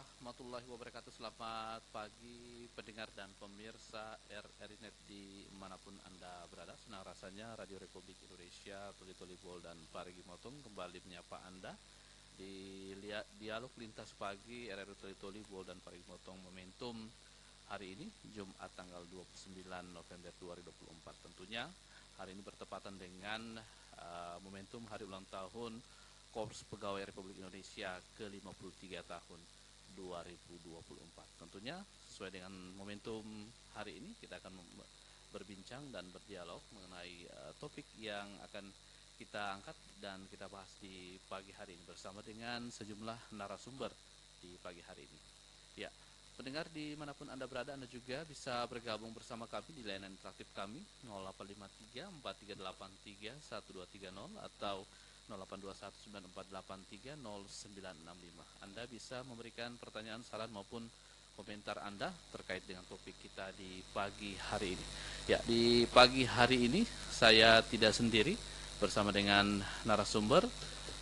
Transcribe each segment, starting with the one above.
warahmatullahi wabarakatuh. Selamat pagi pendengar dan pemirsa RRI.net dimanapun Anda berada. Senang rasanya Radio Republik Indonesia, Toli Toli Bol dan Parigi Motong kembali menyapa Anda di dialog lintas pagi RRI Toli Toli Bol dan Parigi Motong momentum hari ini Jumat tanggal 29 November 2024. Tentunya hari ini bertepatan dengan momentum hari ulang tahun Korps Pegawai Republik Indonesia ke-53 tahun 2024. Tentunya sesuai dengan momentum hari ini kita akan berbincang dan berdialog mengenai topik yang akan kita angkat dan kita bahas di pagi hari ini bersama dengan sejumlah narasumber di pagi hari ini. Ya, pendengar dimanapun Anda berada, Anda juga bisa bergabung bersama kami di layanan interaktif kami 0853 4383 1230 atau 082194830965. Anda bisa memberikan pertanyaan, saran maupun komentar Anda terkait dengan topik kita di pagi hari ini. Ya, di pagi hari ini saya tidak sendiri, bersama dengan narasumber.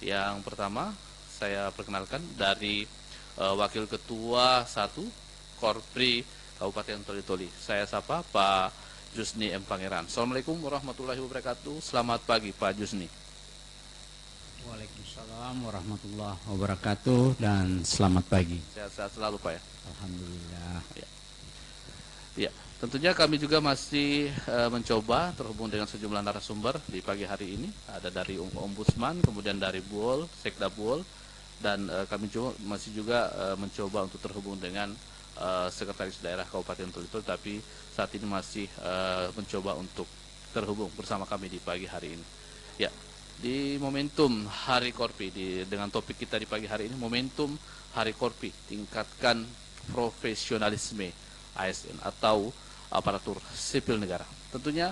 Yang pertama saya perkenalkan dari Wakil Ketua 1 Korpri Kabupaten Toli Toli. Saya sapa Pak Jusni M. Pangeran. Assalamualaikum warahmatullahi wabarakatuh. Selamat pagi Pak Jusni. Waalaikumsalam warahmatullahi wabarakatuh dan selamat pagi. Sehat-sehat selalu Pak ya. Alhamdulillah. Ya, tentunya kami juga masih mencoba terhubung dengan sejumlah narasumber di pagi hari ini. Ada dari Ombudsman, kemudian dari BUOL, Sekda BUOL, dan kami masih juga mencoba untuk terhubung dengan Sekretaris Daerah Kabupaten Toli Toli, tapi saat ini masih mencoba untuk terhubung bersama kami di pagi hari ini. Ya. Di momentum Hari Korpi, dengan topik kita di pagi hari ini, momentum Hari Korpi, tingkatkan profesionalisme ASN atau aparatur sipil negara. Tentunya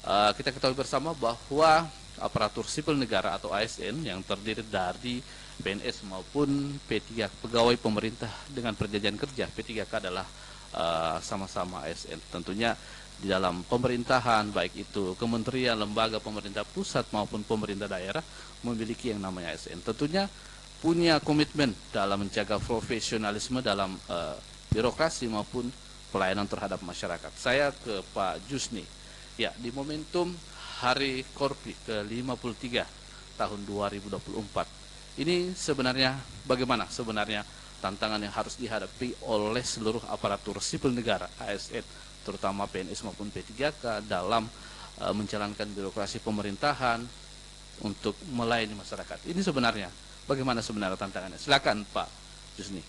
kita ketahui bersama bahwa aparatur sipil negara atau ASN yang terdiri dari PNS maupun P3 pegawai pemerintah dengan perjanjian kerja. P3K adalah sama-sama ASN. Tentunya di dalam pemerintahan, baik itu kementerian, lembaga pemerintah pusat maupun pemerintah daerah, memiliki yang namanya ASN. Tentunya punya komitmen dalam menjaga profesionalisme dalam birokrasi maupun pelayanan terhadap masyarakat. Saya ke Pak Jusni. Ya, di momentum Hari Korpi ke-53 tahun 2024. Ini sebenarnya bagaimana sebenarnya tantangan yang harus dihadapi oleh seluruh aparatur sipil negara ASN, terutama PNS maupun P3K dalam menjalankan birokrasi pemerintahan untuk melayani masyarakat. Ini sebenarnya bagaimana sebenarnya tantangannya? Silakan Pak Jusni.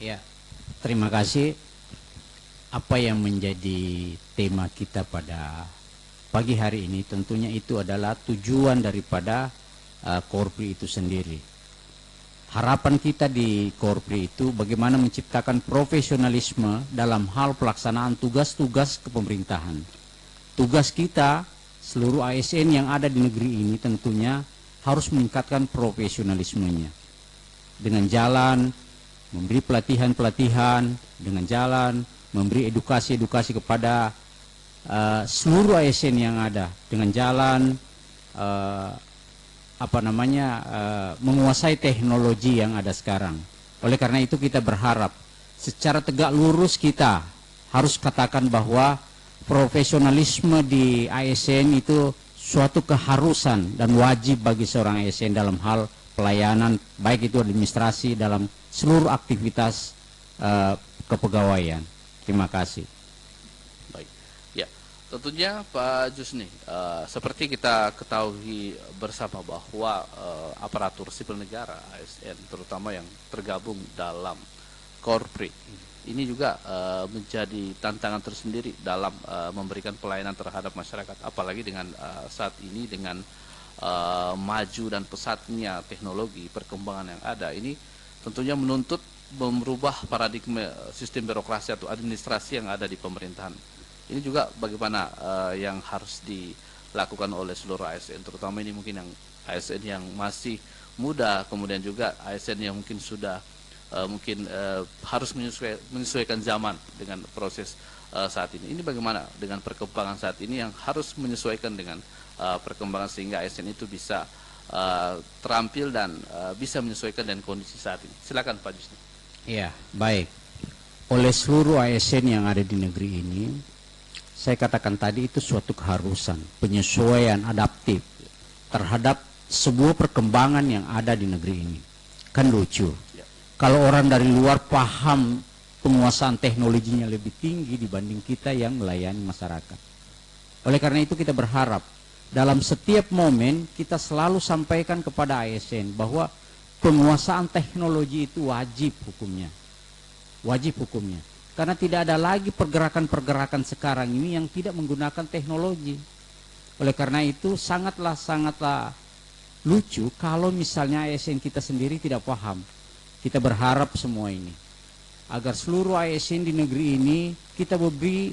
Ya, terima kasih. Apa yang menjadi tema kita pada pagi hari ini tentunya itu adalah tujuan daripada Korpri itu sendiri. Harapan kita di Korpri itu bagaimana menciptakan profesionalisme dalam hal pelaksanaan tugas-tugas kepemerintahan. Tugas kita, seluruh ASN yang ada di negeri ini tentunya harus meningkatkan profesionalismenya. Dengan jalan memberi pelatihan-pelatihan, dengan jalan memberi edukasi-edukasi kepada seluruh ASN yang ada, dengan jalan menguasai teknologi yang ada sekarang. Oleh karena itu kita berharap secara tegak lurus kita harus katakan bahwa profesionalisme di ASN itu suatu keharusan dan wajib bagi seorang ASN dalam hal pelayanan, baik itu administrasi dalam seluruh aktivitas kepegawaian. Terima kasih. Tentunya Pak Jusni, seperti kita ketahui bersama bahwa aparatur sipil negara ASN, terutama yang tergabung dalam Korpri, ini juga menjadi tantangan tersendiri dalam memberikan pelayanan terhadap masyarakat, apalagi dengan saat ini dengan maju dan pesatnya teknologi perkembangan yang ada. Ini tentunya menuntut merubah paradigma sistem birokrasi atau administrasi yang ada di pemerintahan. Ini juga bagaimana yang harus dilakukan oleh seluruh ASN, terutama ini mungkin yang ASN yang masih muda, kemudian juga ASN yang mungkin sudah harus menyesuaikan zaman dengan proses saat ini. Ini bagaimana dengan perkembangan saat ini yang harus menyesuaikan dengan perkembangan sehingga ASN itu bisa terampil dan bisa menyesuaikan dengan kondisi saat ini. Silakan Pak Jusni. Ya, baik. Oleh seluruh ASN yang ada di negeri ini, saya katakan tadi itu suatu keharusan, penyesuaian adaptif terhadap sebuah perkembangan yang ada di negeri ini. Kan lucu. Kalau orang dari luar paham penguasaan teknologinya lebih tinggi dibanding kita yang melayani masyarakat. Oleh karena itu kita berharap dalam setiap momen kita selalu sampaikan kepada ASN bahwa penguasaan teknologi itu wajib hukumnya. Wajib hukumnya. Karena tidak ada lagi pergerakan-pergerakan sekarang ini yang tidak menggunakan teknologi. Oleh karena itu sangatlah lucu kalau misalnya ASN kita sendiri tidak paham. Kita berharap semua ini agar seluruh ASN di negeri ini kita beri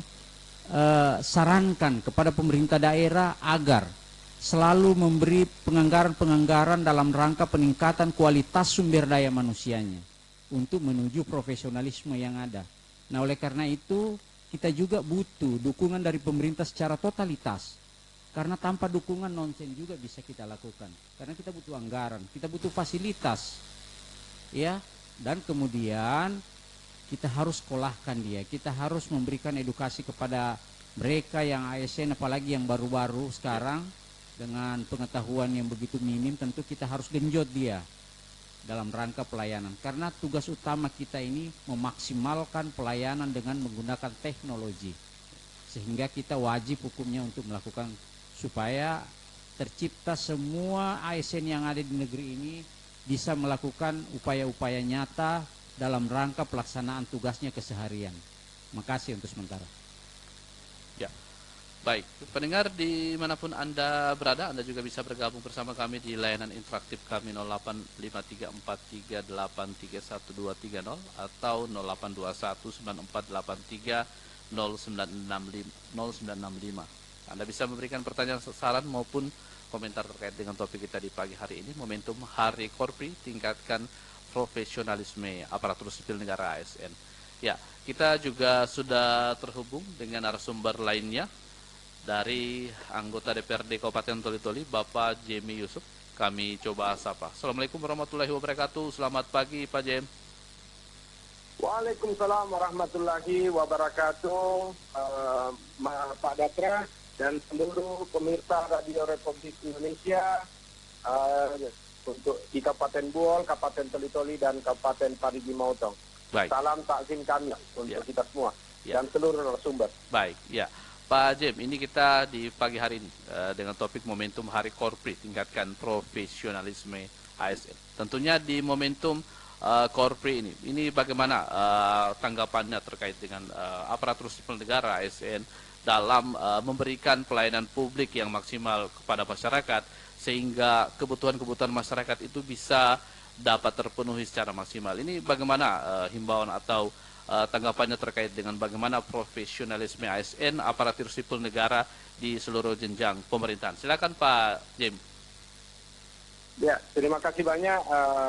sarankan kepada pemerintah daerah agar selalu memberi penganggaran-penganggaran dalam rangka peningkatan kualitas sumber daya manusianya untuk menuju profesionalisme yang ada. Nah, oleh karena itu kita juga butuh dukungan dari pemerintah secara totalitas. Karena tanpa dukungan nonsen juga bisa kita lakukan. Karena kita butuh anggaran, kita butuh fasilitas. Ya, dan kemudian kita harus sekolahkan dia. Kita harus memberikan edukasi kepada mereka yang ASN, apalagi yang baru-baru sekarang dengan pengetahuan yang begitu minim. Tentu kita harus genjot dia dalam rangka pelayanan, karena tugas utama kita ini memaksimalkan pelayanan dengan menggunakan teknologi, sehingga kita wajib hukumnya untuk melakukan supaya tercipta semua ASN yang ada di negeri ini bisa melakukan upaya-upaya nyata dalam rangka pelaksanaan tugasnya keseharian. Makasih untuk sementara. Ya, baik. Pendengar dimanapun Anda berada, Anda juga bisa bergabung bersama kami di layanan interaktif kami 085343831230 atau 082194830965. Anda bisa memberikan pertanyaan, saran maupun komentar terkait dengan topik kita di pagi hari ini, momentum Hari Korpri, tingkatkan profesionalisme aparatur sipil negara ASN. Ya, kita juga sudah terhubung dengan narasumber lainnya dari anggota DPRD Kabupaten Toli-Toli, Bapak Jemi Yusuf. Kami coba sapa. Assalamualaikum warahmatullahi wabarakatuh. Selamat pagi, Pak Jem. Waalaikumsalam warahmatullahi wabarakatuh, Pak Datra dan seluruh pemirsa Radio Republik Indonesia untuk di Kabupaten Buol, Kabupaten Toli-Toli, dan Kabupaten Parigi Motong. Baik. Salam takzim kami untuk kita semua dan seluruh narasumber. Baik, ya. Pak Jem, ini kita di pagi hari ini dengan topik momentum Hari Korpri, tingkatkan profesionalisme ASN. Tentunya di momentum Korpri ini bagaimana tanggapannya terkait dengan aparatur sipil negara ASN dalam memberikan pelayanan publik yang maksimal kepada masyarakat sehingga kebutuhan-kebutuhan masyarakat itu bisa dapat terpenuhi secara maksimal. Ini bagaimana himbauan atau tanggapannya terkait dengan bagaimana profesionalisme ASN aparatur sipil negara di seluruh jenjang pemerintahan. Silakan Pak Jem. Ya, terima kasih banyak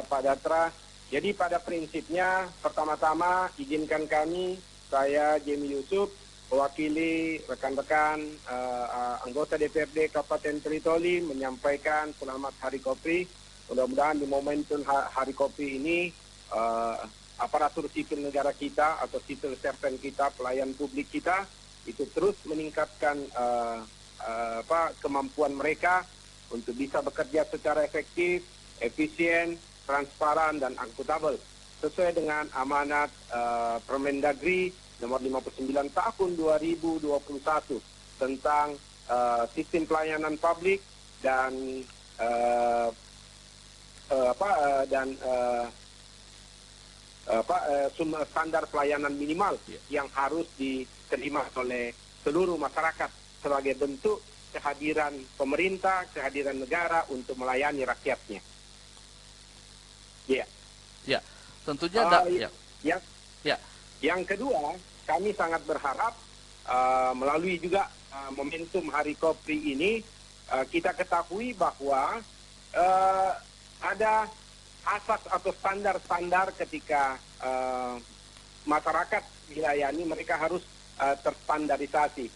Pak Datra. Jadi pada prinsipnya pertama-tama izinkan kami, saya Jemi Yusuf, mewakili rekan-rekan anggota DPRD Kabupaten Toli-Toli menyampaikan selamat Hari Korpri. Mudah-mudahan di momentum Hari Korpri ini aparatur sipil negara kita atau civil servant kita, pelayan publik kita itu terus meningkatkan kemampuan mereka untuk bisa bekerja secara efektif, efisien, transparan dan akuntabel sesuai dengan amanat Permendagri nomor 59 tahun 2021 tentang sistem pelayanan publik dan standar pelayanan minimal yang harus diterima oleh seluruh masyarakat sebagai bentuk kehadiran pemerintah, kehadiran negara untuk melayani rakyatnya. Ya, tentunya Yang kedua, kami sangat berharap melalui juga momentum Hari Korpri ini kita ketahui bahwa ada asas atau standar-standar ketika masyarakat dilayani, mereka harus terstandarisasi.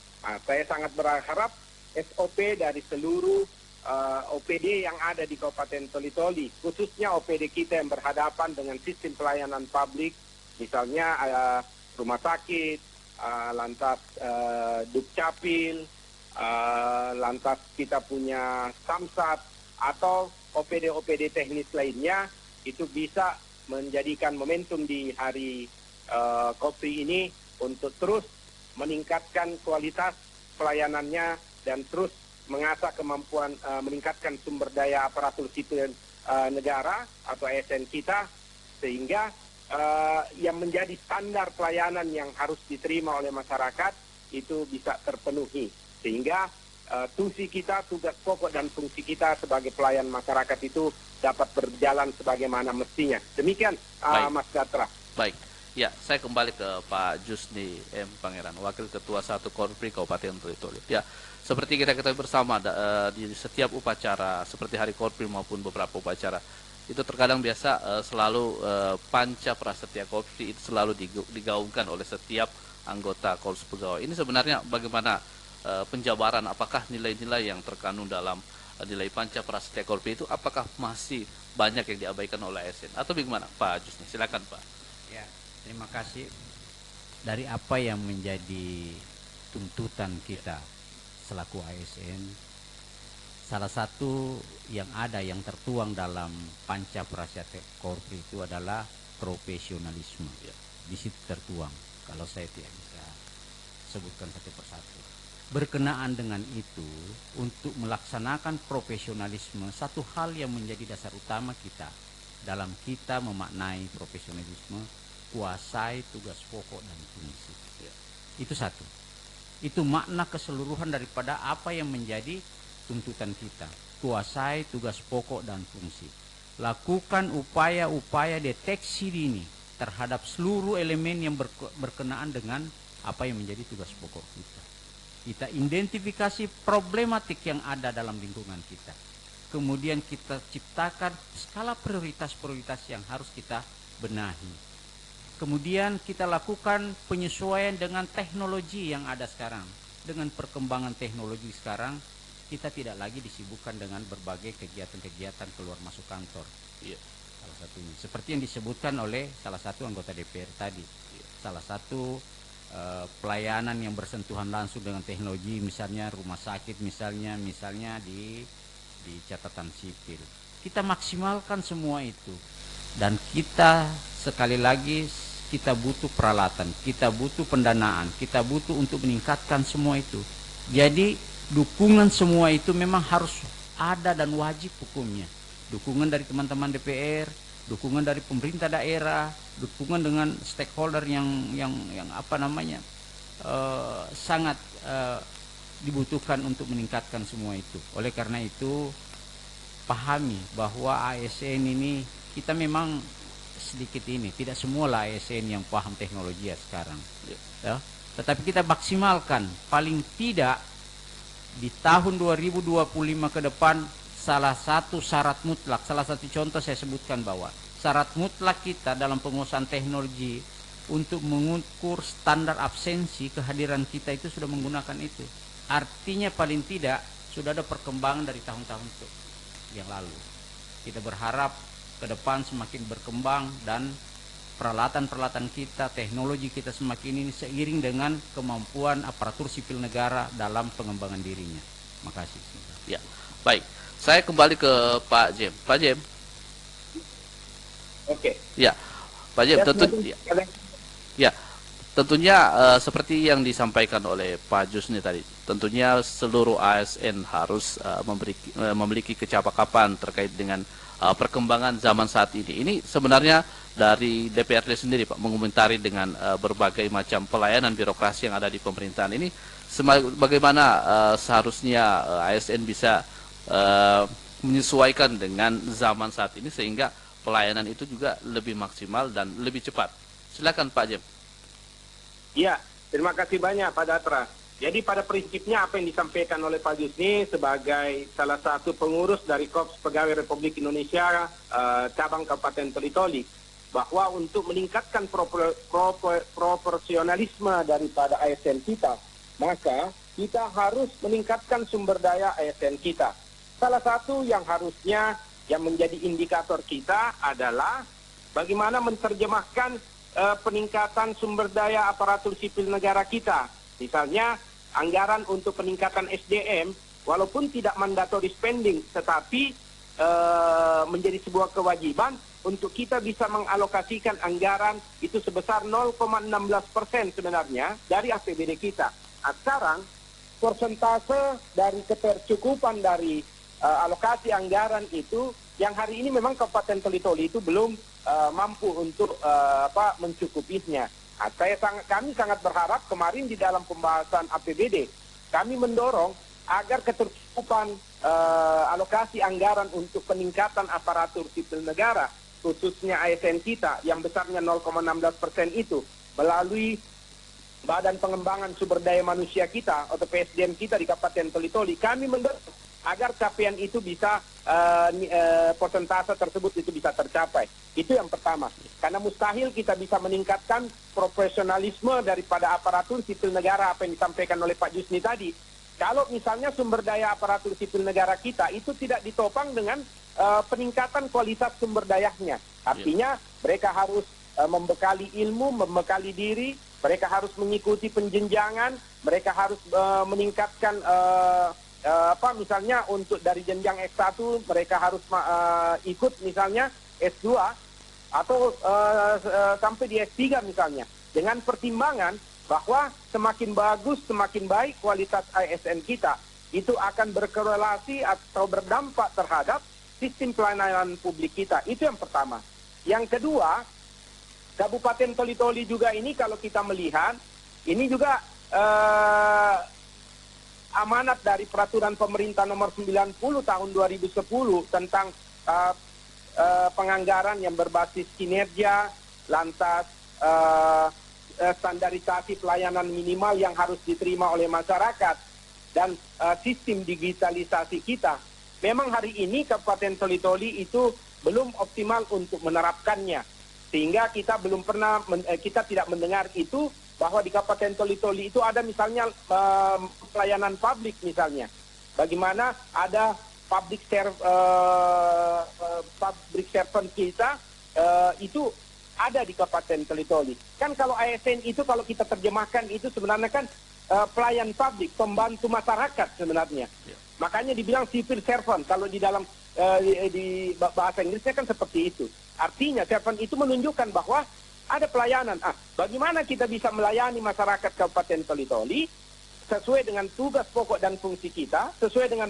Saya sangat berharap SOP dari seluruh OPD yang ada di Kabupaten Toli-Toli, khususnya OPD kita yang berhadapan dengan sistem pelayanan publik Misalnya rumah sakit, lantas Dukcapil, lantas kita punya Samsat, atau OPD-OPD teknis lainnya, itu bisa menjadikan momentum di hari Kopri ini untuk terus meningkatkan kualitas pelayanannya dan terus mengasah kemampuan meningkatkan sumber daya aparatur sipil negara atau ASN kita, sehingga yang menjadi standar pelayanan yang harus diterima oleh masyarakat itu bisa terpenuhi, sehingga fungsi kita, tugas pokok dan fungsi kita sebagai pelayan masyarakat itu dapat berjalan sebagaimana mestinya. Demikian, Mas Gatra. Baik. Ya, saya kembali ke Pak Jusni M. Pangeran, Wakil Ketua 1 Korpri Kabupaten Toli-Toli. Ya, seperti kita ketahui bersama, di setiap upacara, seperti Hari Korpri maupun beberapa upacara, itu terkadang biasa selalu panca prasetya Korpri itu selalu digaungkan oleh setiap anggota Korps Pegawai. Ini sebenarnya bagaimana penjabaran, apakah nilai-nilai yang terkandung dalam nilai panca prasetya Korpri itu apakah masih banyak yang diabaikan oleh ASN atau bagaimana, Pak Jusni? Silakan, Pak. Ya, terima kasih. Dari apa yang menjadi tuntutan kita selaku ASN, salah satu yang ada yang tertuang dalam panca prasetya Korpri itu adalah profesionalisme. Ya. Di situ tertuang. Kalau saya tidak bisa sebutkan satu persatu. Berkenaan dengan itu, untuk melaksanakan profesionalisme, satu hal yang menjadi dasar utama kita dalam kita memaknai profesionalisme, kuasai tugas pokok dan fungsi. Ya. Itu satu. Itu makna keseluruhan daripada apa yang menjadi tuntutan kita. Kuasai tugas pokok dan fungsi. Lakukan upaya-upaya deteksi dini terhadap seluruh elemen yang berkenaan dengan apa yang menjadi tugas pokok kita. Kita identifikasi problematik yang ada dalam lingkungan kita. Kemudian kita ciptakan skala prioritas-prioritas yang harus kita benahi. Kemudian kita lakukan penyesuaian dengan teknologi yang ada sekarang. Dengan perkembangan teknologi sekarang, kita tidak lagi disibukkan dengan berbagai kegiatan-kegiatan keluar masuk kantor. Iya. Salah satunya, seperti yang disebutkan oleh salah satu anggota DPR tadi. Iya. Salah satu pelayanan yang bersentuhan langsung dengan teknologi, misalnya rumah sakit, misalnya di catatan sipil. Kita maksimalkan semua itu, dan kita sekali lagi kita butuh peralatan, kita butuh pendanaan, kita butuh untuk meningkatkan semua itu. Jadi dukungan semua itu memang harus ada dan wajib hukumnya. Dukungan dari teman-teman DPR, dukungan dari pemerintah daerah, dukungan dengan stakeholder yang sangat dibutuhkan untuk meningkatkan semua itu. Oleh karena itu, pahami bahwa ASN ini kita memang sedikit ini, tidak semualah ASN yang paham teknologi ya sekarang. Ya. Tetapi kita maksimalkan, paling tidak di tahun 2025 ke depan, salah satu syarat mutlak, salah satu contoh saya sebutkan bahwa syarat mutlak kita dalam penguasaan teknologi untuk mengukur standar absensi kehadiran kita itu sudah menggunakan itu. Artinya paling tidak sudah ada perkembangan dari tahun-tahun yang lalu. Kita berharap ke depan semakin berkembang dan peralatan-peralatan kita, teknologi kita semakin ini seiring dengan kemampuan aparatur sipil negara dalam pengembangan dirinya. Makasih. Ya, baik. Saya kembali ke Pak Jem. Pak Jem. Oke. Ya, Pak Jem. Tentunya seperti yang disampaikan oleh Pak Jusni tadi. Tentunya seluruh ASN harus memiliki kecakapan terkait dengan perkembangan zaman saat ini. Ini sebenarnya dari DPRD sendiri, Pak, mengomentari dengan berbagai macam pelayanan birokrasi yang ada di pemerintahan ini, bagaimana seharusnya ASN bisa menyesuaikan dengan zaman saat ini sehingga pelayanan itu juga lebih maksimal dan lebih cepat. Silakan Pak Jem. Ya, terima kasih banyak Pak Datra. Jadi pada prinsipnya apa yang disampaikan oleh Pak Jusni sebagai salah satu pengurus dari Korps Pegawai Republik Indonesia cabang Kabupaten Toli-Toli, bahwa untuk meningkatkan proporsionalisme daripada ASN kita, maka kita harus meningkatkan sumber daya ASN kita. Salah satu yang harusnya yang menjadi indikator kita adalah bagaimana menerjemahkan peningkatan sumber daya aparatur sipil negara kita. Misalnya anggaran untuk peningkatan SDM, walaupun tidak mandatory spending, tetapi menjadi sebuah kewajiban untuk kita bisa mengalokasikan anggaran itu sebesar 0,16% sebenarnya dari APBD kita. Nah, sekarang persentase dari ketercukupan dari alokasi anggaran itu yang hari ini memang Kabupaten Toli-Toli itu belum mampu untuk mencukupinya. Nah, kami sangat berharap kemarin di dalam pembahasan APBD kami mendorong agar ketercukupan alokasi anggaran untuk peningkatan aparatur sipil negara khususnya ASN kita yang besarnya 0,16% itu melalui Badan Pengembangan Sumber Daya Manusia kita atau PSDM kita di Kabupaten Toli-Toli, kami mendorong agar capaian itu bisa persentase tersebut itu bisa tercapai. Itu yang pertama. Karena mustahil kita bisa meningkatkan profesionalisme daripada aparatur sipil negara apa yang disampaikan oleh Pak Jusni tadi. Kalau misalnya sumber daya aparatur sipil negara kita itu tidak ditopang dengan peningkatan kualitas sumber dayanya. Artinya mereka harus membekali ilmu, membekali diri, mereka harus mengikuti penjenjangan, mereka harus meningkatkan misalnya untuk dari jenjang S1 mereka harus ikut misalnya S2 atau sampai di S3 misalnya, dengan pertimbangan bahwa semakin bagus, semakin baik kualitas ASN kita, itu akan berkorelasi atau berdampak terhadap sistem pelayanan publik kita. Itu yang pertama. Yang kedua, Kabupaten Toli-Toli juga ini kalau kita melihat, ini juga amanat dari peraturan pemerintah nomor 90 tahun 2010 tentang penganggaran yang berbasis kinerja, lantas standarisasi pelayanan minimal yang harus diterima oleh masyarakat, dan sistem digitalisasi kita. Memang hari ini Kabupaten Toli-Toli itu belum optimal untuk menerapkannya, sehingga kita belum pernah kita tidak mendengar itu bahwa di Kabupaten Toli-Toli itu ada misalnya pelayanan publik misalnya, bagaimana ada public servant kita itu ada di Kabupaten Toli-Toli. Kan kalau ASN itu kalau kita terjemahkan itu sebenarnya kan pelayan publik, pembantu masyarakat sebenarnya. Makanya dibilang civil servant kalau di dalam di bahasa Inggrisnya kan seperti itu. Artinya servant itu menunjukkan bahwa ada pelayanan. Bagaimana kita bisa melayani masyarakat Kabupaten Toli-Toli sesuai dengan tugas pokok dan fungsi kita, sesuai dengan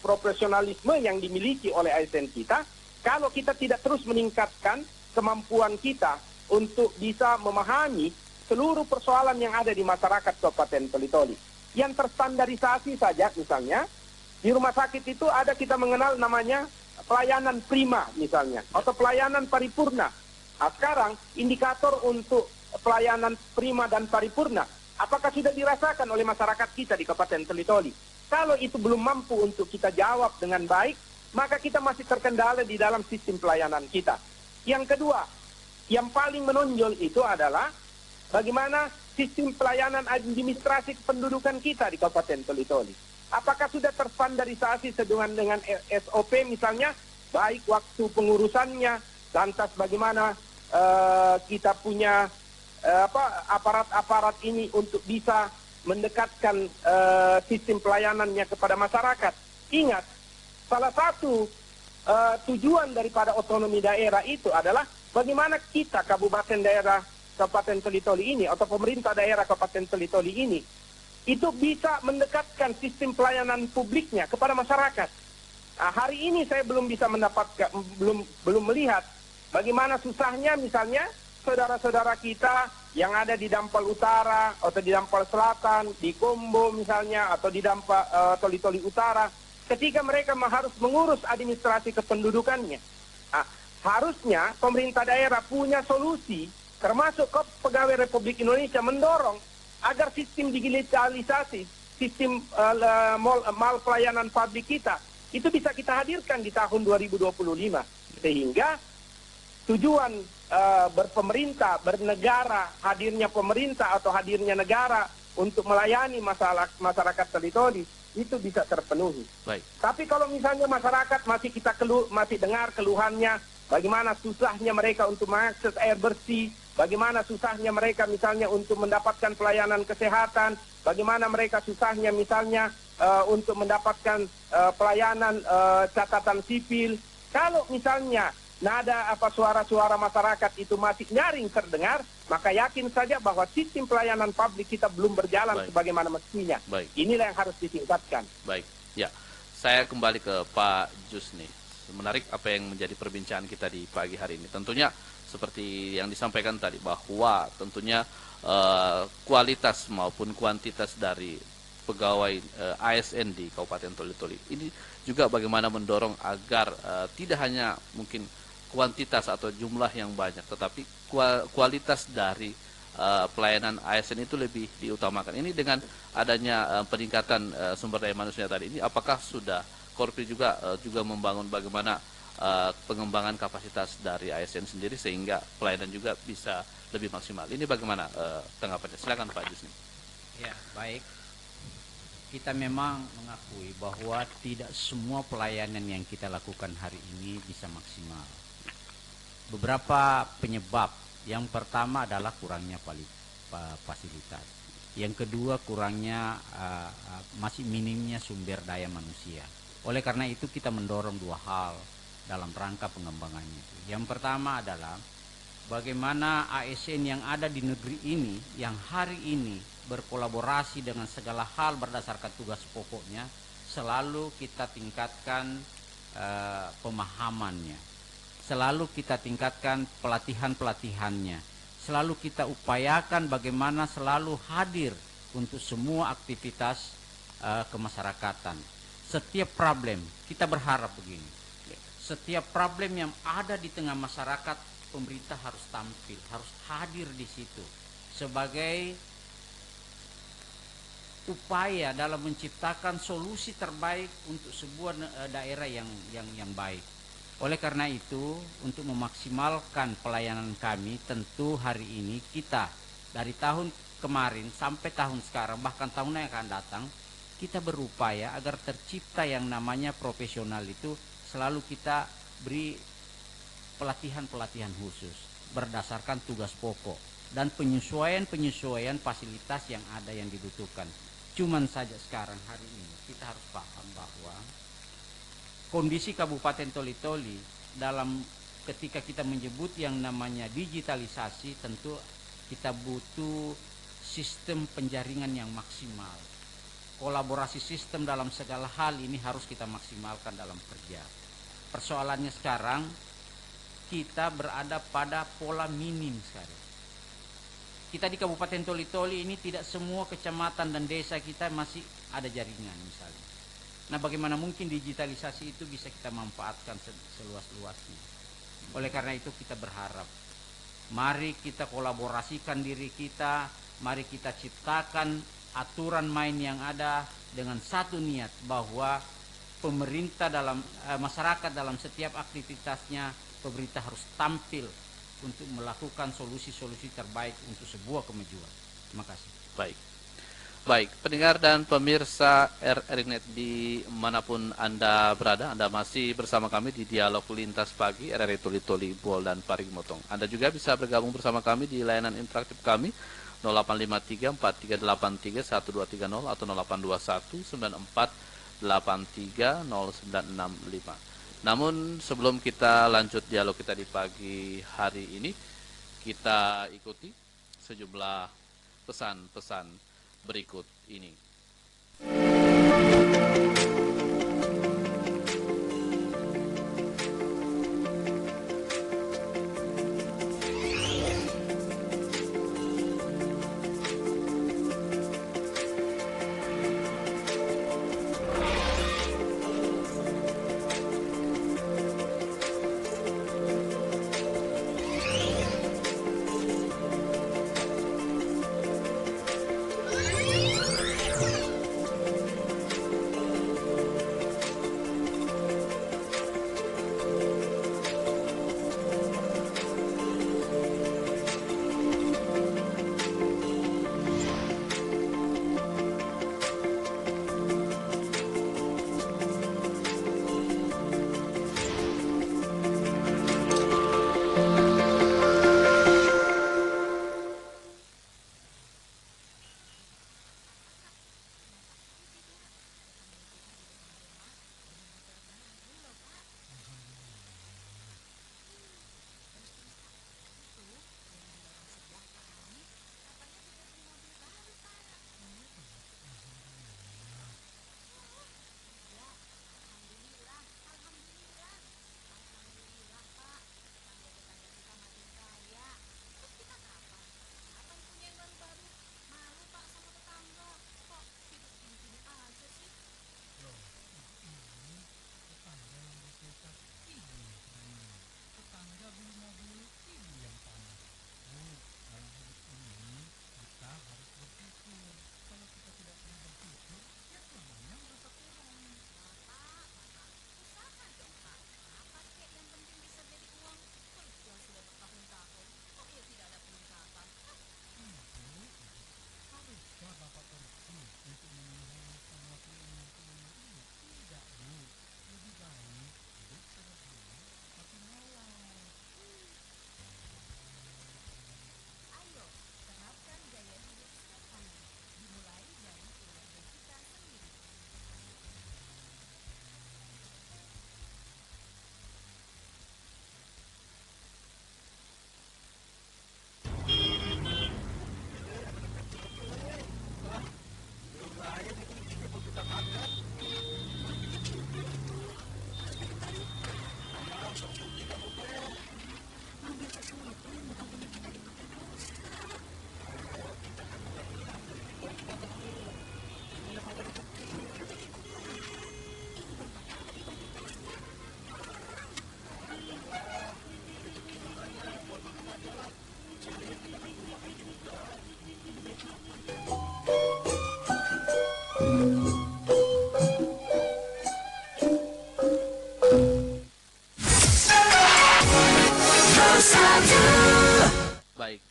profesionalisme yang dimiliki oleh ASN kita, kalau kita tidak terus meningkatkan kemampuan kita untuk bisa memahami seluruh persoalan yang ada di masyarakat Kabupaten Toli-Toli. Yang terstandarisasi saja misalnya, di rumah sakit itu ada kita mengenal namanya pelayanan prima misalnya, atau pelayanan paripurna. Nah, sekarang indikator untuk pelayanan prima dan paripurna, apakah sudah dirasakan oleh masyarakat kita di Kabupaten Toli-Toli? Kalau itu belum mampu untuk kita jawab dengan baik, maka kita masih terkendala di dalam sistem pelayanan kita. Yang kedua, yang paling menonjol itu adalah bagaimana sistem pelayanan administrasi kependudukan kita di Kabupaten Toli-Toli. Apakah sudah terstandarisasi sesuai dengan SOP misalnya, baik waktu pengurusannya, lantas bagaimana kita punya aparat-aparat ini untuk bisa mendekatkan sistem pelayanannya kepada masyarakat. Ingat, salah satu tujuan daripada otonomi daerah itu adalah bagaimana kita kabupaten daerah Kabupaten Toli-Toli ini atau pemerintah daerah Kabupaten Toli-Toli ini itu bisa mendekatkan sistem pelayanan publiknya kepada masyarakat. Nah, hari ini saya belum bisa mendapatkan, belum melihat bagaimana susahnya misalnya saudara-saudara kita yang ada di Dampal Utara atau di Dampal Selatan, di Kombo misalnya, atau di Toli-Toli Utara, ketika mereka harus mengurus administrasi kependudukannya. Nah, harusnya pemerintah daerah punya solusi, termasuk Pegawai Republik Indonesia mendorong agar sistem digitalisasi, sistem mal pelayanan publik kita, itu bisa kita hadirkan di tahun 2025. Sehingga tujuan berpemerintah, bernegara, hadirnya pemerintah atau hadirnya negara untuk melayani masyarakat Toli-Toli itu bisa terpenuhi. Baik. Tapi kalau misalnya masyarakat masih dengar keluhannya bagaimana susahnya mereka untuk mengakses air bersih, bagaimana susahnya mereka misalnya untuk mendapatkan pelayanan kesehatan, bagaimana mereka susahnya misalnya untuk mendapatkan pelayanan catatan sipil. Kalau misalnya nada suara-suara masyarakat itu masih nyaring terdengar, maka yakin saja bahwa sistem pelayanan publik kita belum berjalan sebagaimana mestinya. Inilah yang harus ditingkatkan. Baik, ya. Saya kembali ke Pak Jus nih. Menarik apa yang menjadi perbincangan kita di pagi hari ini. Tentunya seperti yang disampaikan tadi bahwa tentunya kualitas maupun kuantitas dari pegawai ASN di Kabupaten Toli-Toli ini juga bagaimana mendorong agar tidak hanya mungkin kuantitas atau jumlah yang banyak, tetapi kualitas dari pelayanan ASN itu lebih diutamakan. Ini dengan adanya peningkatan sumber daya manusia tadi ini, apakah sudah Korpi juga membangun bagaimana pengembangan kapasitas dari ASN sendiri sehingga pelayanan juga bisa lebih maksimal. Ini bagaimana tanggapannya? Silakan Pak Jusni. Ya, baik. Kita memang mengakui bahwa tidak semua pelayanan yang kita lakukan hari ini bisa maksimal. Beberapa penyebab. Yang pertama adalah kurangnya fasilitas. Yang kedua kurangnya masih minimnya sumber daya manusia. Oleh karena itu kita mendorong dua hal dalam rangka pengembangannya. Yang pertama adalah bagaimana ASN yang ada di negeri ini yang hari ini berkolaborasi dengan segala hal berdasarkan tugas pokoknya, selalu kita tingkatkan pemahamannya, selalu kita tingkatkan pelatihan-pelatihannya, selalu kita upayakan bagaimana selalu hadir untuk semua aktivitas kemasyarakatan. Setiap problem, kita berharap begini, setiap problem yang ada di tengah masyarakat, pemerintah harus tampil, harus hadir di situ sebagai upaya dalam menciptakan solusi terbaik untuk sebuah daerah yang baik. Oleh karena itu, untuk memaksimalkan pelayanan kami, tentu hari ini kita dari tahun kemarin sampai tahun sekarang, bahkan tahun yang akan datang, kita berupaya agar tercipta yang namanya profesional itu selalu kita beri pelatihan-pelatihan khusus berdasarkan tugas pokok dan penyesuaian fasilitas yang ada yang dibutuhkan. Cuman saja sekarang hari ini kita harus paham bahwa kondisi Kabupaten Toli-Toli dalam ketika kita menyebut yang namanya digitalisasi, tentu kita butuh sistem penjaringan yang maksimal. Kolaborasi sistem dalam segala hal ini harus kita maksimalkan dalam kerja. Persoalannya sekarang kita berada pada pola minim sekarang. Kita di Kabupaten Toli-Toli ini tidak semua kecamatan dan desa kita masih ada jaringan misalnya. Nah, bagaimana mungkin digitalisasi itu bisa kita manfaatkan seluas-luasnya. Oleh karena itu kita berharap, mari kita kolaborasikan diri kita, mari kita ciptakan aturan main yang ada dengan satu niat bahwa pemerintah dalam masyarakat dalam setiap aktivitasnya, pemerintah harus tampil untuk melakukan solusi-solusi terbaik untuk sebuah kemajuan. Terima kasih. Baik, pendengar dan pemirsa RRI.net dimanapun Anda berada, Anda masih bersama kami di Dialog Lintas Pagi RRI Toli-Toli, Buol, dan Parigimotong. Anda juga bisa bergabung bersama kami di layanan interaktif kami 0853-4383-1230 atau 0821-9483-0965. Namun sebelum kita lanjut dialog kita di pagi hari ini, kita ikuti sejumlah pesan-pesan berikut ini.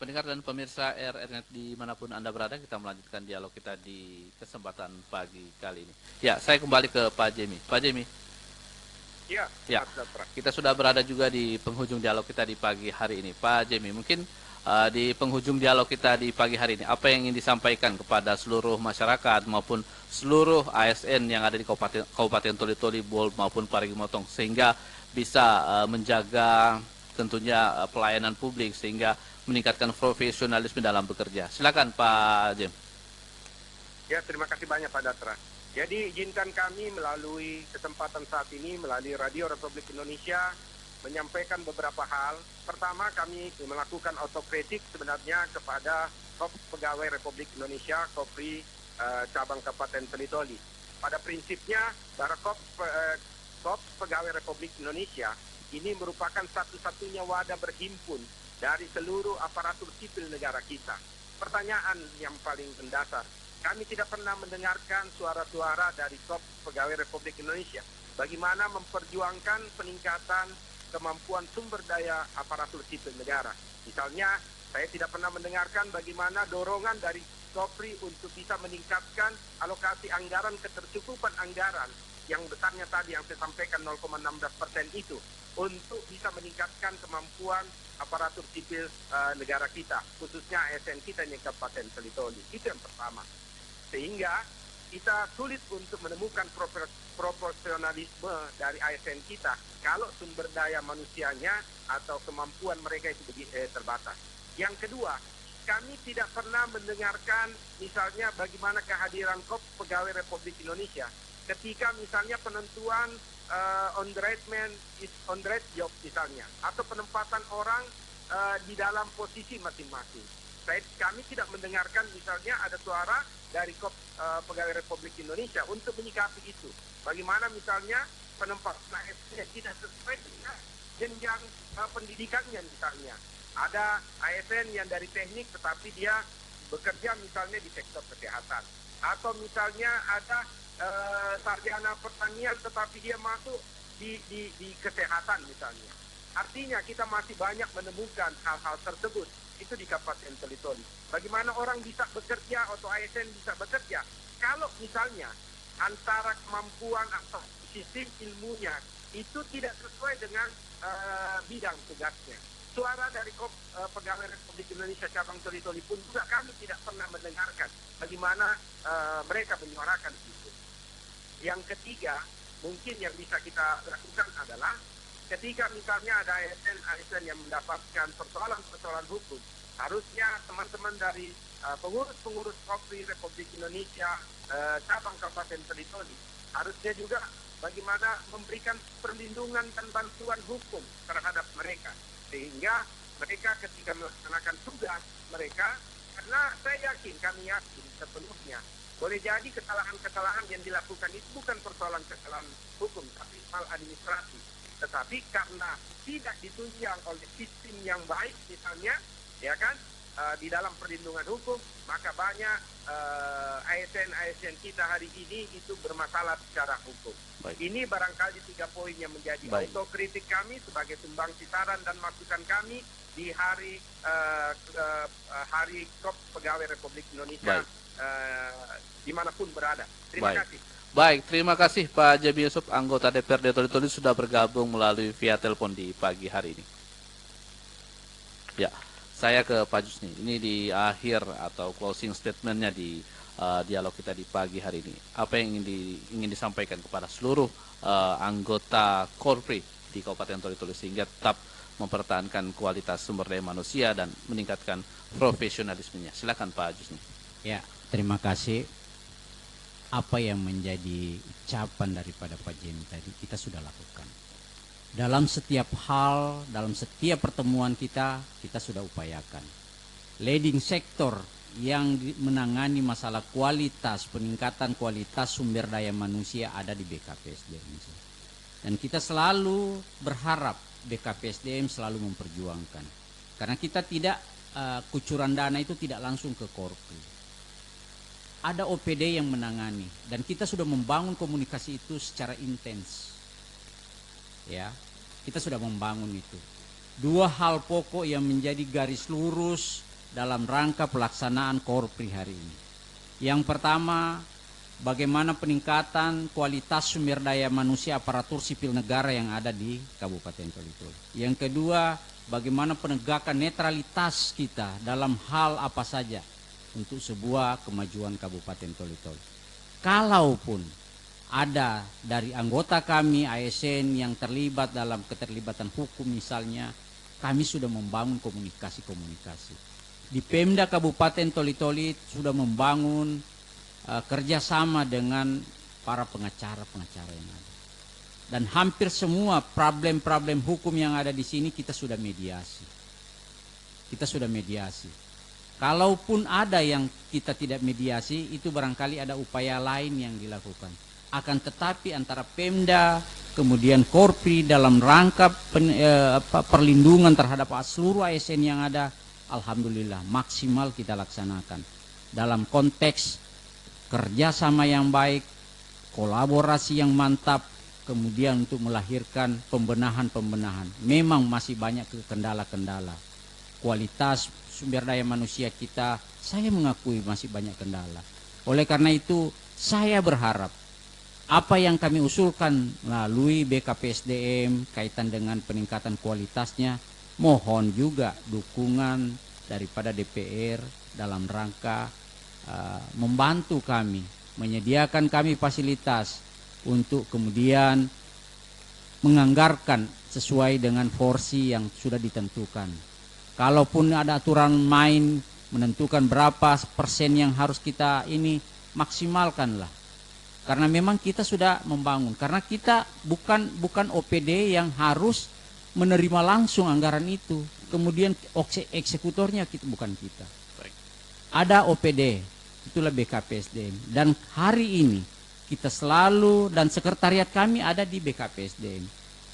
pendengar dan pemirsa RRNet dimanapun Anda berada, kita melanjutkan dialog kita di kesempatan pagi kali ini. Ya, saya kembali ke Pak Jemi. Pak Jemi. Ya, Ya, kita sudah berada juga di penghujung dialog kita di pagi hari ini. Pak Jemi, mungkin di penghujung dialog kita di pagi hari ini, apa yang ingin disampaikan kepada seluruh masyarakat maupun seluruh ASN yang ada di Kabupaten Toli-Toli, Buol maupun Parigi Motong, sehingga bisa menjaga tentunya pelayanan publik sehingga meningkatkan profesionalisme dalam bekerja. Silakan Pak Jem. Ya, terima kasih banyak Pak Datra. Jadi izinkan kami melalui kesempatan saat ini melalui Radio Republik Indonesia menyampaikan beberapa hal. Pertama, kami melakukan autokritik sebenarnya kepada Korps Pegawai Republik Indonesia, Kopri cabang Kabupaten Toli-Toli. Pada prinsipnya, para Korps Pegawai Republik Indonesia ini merupakan satu-satunya wadah berhimpun dari seluruh aparatur sipil negara kita. Pertanyaan yang paling mendasar, kami tidak pernah mendengarkan suara-suara dari Korps Pegawai Republik Indonesia. Bagaimana memperjuangkan peningkatan kemampuan sumber daya aparatur sipil negara. Misalnya, saya tidak pernah mendengarkan bagaimana dorongan dari Kopri untuk bisa meningkatkan alokasi anggaran, ketercukupan anggaran yang besarnya tadi yang saya sampaikan 0,16% itu untuk bisa meningkatkan kemampuan aparatur sipil negara kita, khususnya ASN kita yang Kabupaten Toli-Toli. Itu yang pertama. Sehingga kita sulit untuk menemukan proporsionalisme dari ASN kita kalau sumber daya manusianya atau kemampuan mereka itu terbatas. Yang kedua, kami tidak pernah mendengarkan misalnya bagaimana kehadiran Korps Pegawai Republik Indonesia ketika misalnya penentuan on the right man is on the right job misalnya, atau penempatan orang di dalam posisi masing-masing. Kami tidak mendengarkan misalnya ada suara dari Korps Pegawai Republik Indonesia untuk menyikapi itu. Bagaimana misalnya penempatan ASN tidak sesuai dengan jenjang pendidikannya misalnya. Ada ASN yang dari teknik tetapi dia bekerja misalnya di sektor kesehatan. Atau misalnya ada sarjana pertanian tetapi dia masuk di kesehatan misalnya. Artinya kita masih banyak menemukan hal-hal tersebut itu di Kabupaten Toli-Toli. Bagaimana orang bisa bekerja atau ASN bisa bekerja kalau misalnya antara kemampuan atau sistem ilmunya itu tidak sesuai dengan bidang tugasnya. Suara dari Pegawai Republik Indonesia cabang Toli-Toli pun juga kami tidak pernah mendengarkan bagaimana mereka menyuarakan itu. Yang ketiga, mungkin yang bisa kita lakukan adalah ketika misalnya ada ASN yang mendapatkan persoalan-persoalan hukum, harusnya teman-teman dari pengurus-pengurus Kopri Republik Indonesia cabang Kabupaten Toli-Toli harusnya juga bagaimana memberikan perlindungan dan bantuan hukum terhadap mereka, sehingga mereka ketika melaksanakan tugas mereka, karena kami yakin sepenuhnya boleh jadi kesalahan-kesalahan yang dilakukan itu bukan persoalan kesalahan hukum, tapi hal administrasi. Tetapi karena tidak ditunjang oleh sistem yang baik misalnya, ya kan, di dalam perlindungan hukum, maka banyak ASN kita hari ini itu bermasalah secara hukum. Baik. Ini barangkali 3 poin yang menjadi autokritik kami sebagai sumbangsi saran dan masukan kami di hari Korps Pegawai Republik Indonesia dimanapun berada. Terima kasih. Baik, terima kasih Pak Jemi Yusuf, anggota DPRD Toli-Toli sudah bergabung melalui via telepon di pagi hari ini. Ya, saya ke Pak Jusni. Ini di akhir atau closing statementnya di dialog kita di pagi hari ini. Apa yang ingin disampaikan kepada seluruh anggota Korpri di Kabupaten Toli-Toli sehingga tetap mempertahankan kualitas sumber daya manusia dan meningkatkan profesionalismenya. Silakan Pak Jusni. Ya, terima kasih. Apa yang menjadi ucapan daripada Pak Jemi tadi kita sudah lakukan. Dalam setiap hal, dalam setiap pertemuan kita sudah upayakan. Leading sektor yang menangani masalah kualitas, peningkatan kualitas sumber daya manusia ada di BKPSDM. Dan kita selalu berharap BKPSDM selalu memperjuangkan. Karena kita tidak, kucuran dana itu tidak langsung ke Korpri. Ada OPD yang menangani dan kita sudah membangun komunikasi itu secara intens. Ya, kita sudah membangun itu. 2 hal pokok yang menjadi garis lurus dalam rangka pelaksanaan Korpri hari ini. Yang pertama, bagaimana peningkatan kualitas sumber daya manusia aparatur sipil negara yang ada di Kabupaten Toli-Toli. Yang kedua, bagaimana penegakan netralitas kita dalam hal apa saja untuk sebuah kemajuan Kabupaten Toli-Toli. Kalaupun ada dari anggota kami ASN yang terlibat dalam keterlibatan hukum misalnya, kami sudah membangun komunikasi-komunikasi. Di Pemda Kabupaten Toli-Toli sudah membangun kerjasama dengan para pengacara-pengacara yang ada. Dan hampir semua problem-problem hukum yang ada di sini kita sudah mediasi. Kita sudah mediasi. Kalaupun ada yang kita tidak mediasi, itu barangkali ada upaya lain yang dilakukan. Akan tetapi antara Pemda, kemudian Korpri dalam rangka perlindungan terhadap seluruh ASN yang ada, alhamdulillah maksimal kita laksanakan. Dalam konteks kerjasama yang baik, kolaborasi yang mantap, kemudian untuk melahirkan pembenahan-pembenahan. Memang masih banyak kendala-kendala. Kualitas sumber daya manusia kita, saya mengakui masih banyak kendala. Oleh karena itu, saya berharap apa yang kami usulkan melalui BKPSDM kaitan dengan peningkatan kualitasnya, mohon juga dukungan daripada DPR dalam rangka membantu kami, menyediakan kami fasilitas untuk kemudian menganggarkan sesuai dengan porsi yang sudah ditentukan. Kalaupun ada aturan main menentukan berapa persen yang harus kita ini, maksimalkanlah. Karena memang kita sudah membangun, karena kita bukan OPD yang harus menerima langsung anggaran itu. Kemudian eksekutornya bukan kita. Baik. Ada OPD, itulah BKPSDM. Dan hari ini kita selalu, dan sekretariat kami ada di BKPSDM.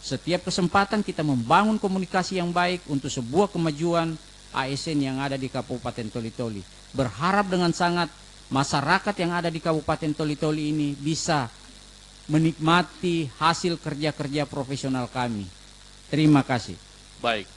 Setiap kesempatan kita membangun komunikasi yang baik untuk sebuah kemajuan ASN yang ada di Kabupaten Toli-Toli. Berharap dengan sangat masyarakat yang ada di Kabupaten Toli-Toli ini bisa menikmati hasil kerja-kerja profesional kami. Terima kasih. Baik.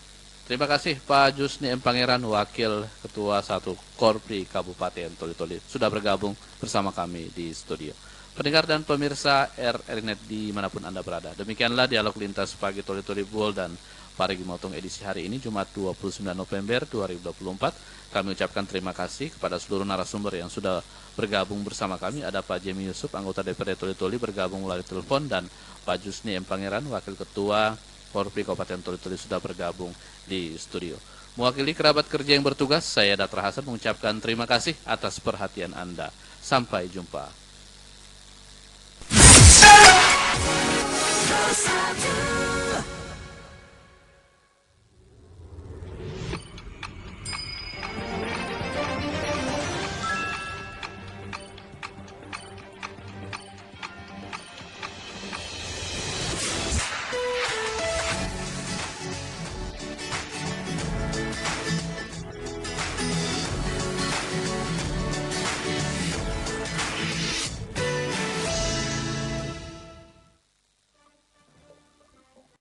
Terima kasih Pak Jusni M. Pangeran, Wakil Ketua 1 Korpri Kabupaten Toli-Toli, sudah bergabung bersama kami di studio. Pendengar dan pemirsa RRNet dimanapun Anda berada. Demikianlah dialog lintas pagi Toli-Toli Buol dan Parigi Motong edisi hari ini, Jumat 29 November 2024. Kami ucapkan terima kasih kepada seluruh narasumber yang sudah bergabung bersama kami. Ada Pak Jemi Yusuf, anggota DPRD Toli-Toli, bergabung melalui telepon, dan Pak Jusni M. Pangeran, Wakil Ketua Korpri Kabupaten Toli-Toli, sudah bergabung di studio. Mewakili kerabat kerja yang bertugas, saya Datra Hasan mengucapkan terima kasih atas perhatian Anda. Sampai jumpa.